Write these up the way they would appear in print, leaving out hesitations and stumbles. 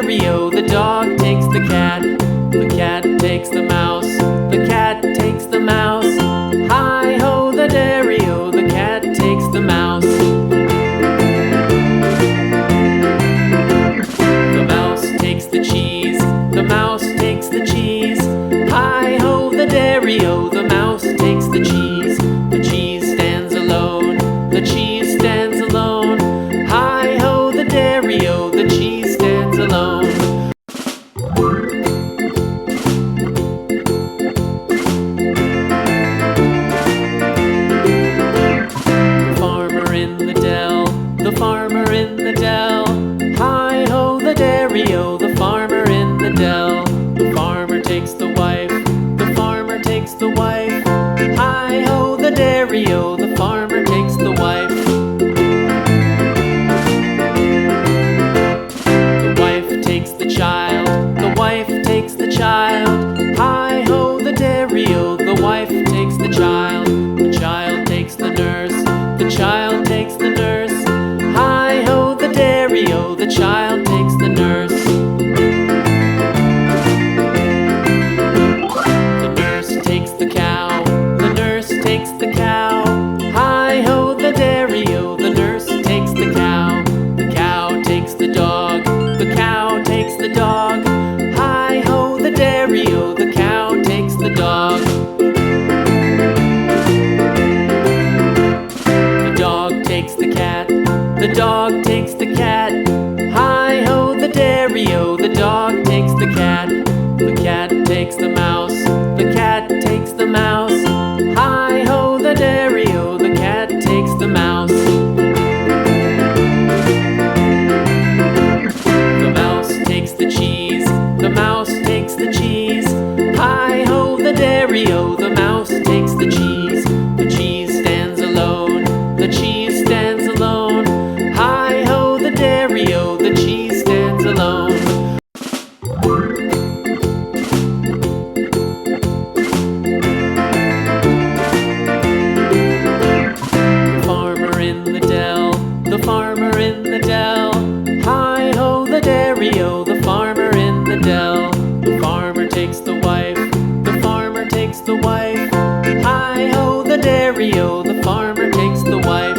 dairy-o, the dog takes the cat. The cat takes the mouse. The cat takes the mouse. Hi-ho, the dairy-o, the cat takes the mouse. The mouse takes the cheese. The mouse takes the cheese. Hi-ho, the dairy-o, the mouse takes the cheese. The cheese stands alone. The cheese stands alone. Hi-ho, the dairy-o, the cheese stands alone. The farmer in the dell. Hi-ho, the dairy-o, the farmer in the dell. The farmer takes the wife. The farmer takes the wife. Hi-ho, the dairy-o, the farmer takes the wife. The wife takes the child. The wife takes the child. Hi-ho, the dairy-o, the wife takes the child. The child takes the nurse. The child takes the nurse. Hi-ho, the dairy-o, the child takes the nurse. The nurse takes the cow. The nurse takes the cow. Hi-ho, the dairy-o, the nurse takes the cow. The cow takes the dog. The cow takes the dog. Hi-ho, the dairy-o, the cow takes the dog. The dog takes the cat. The dog takes the cat. Hi-ho, the dairy-o, the dog takes the cat. The cat takes the mouse. The cat takes the mouse. Hi-ho, the dairy-o, the cat takes the mouse. The mouse takes the cheese. The mouse takes the cheese. Hi-ho, the dairy-o, the mouse takes the cheese. The cheese stands alone. The cheese stands alone. Hi-ho, the dairy-o, the cheese stands alone. The farmer in the dell. The farmer in the dell. Hi-ho, the dairy-o, the farmer in the dell. The farmer takes the wife. The farmer takes the wife. Hi-ho, the dairy-o, the farmer takes the wife.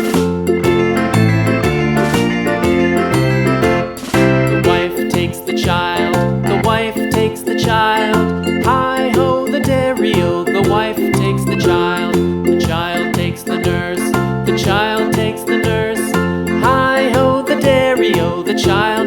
Takes the child. The wife takes the child. Hi-ho, the dairy-o, the wife takes the child. The child takes the nurse. The child takes the nurse. Hi-ho, the dairy-o, the child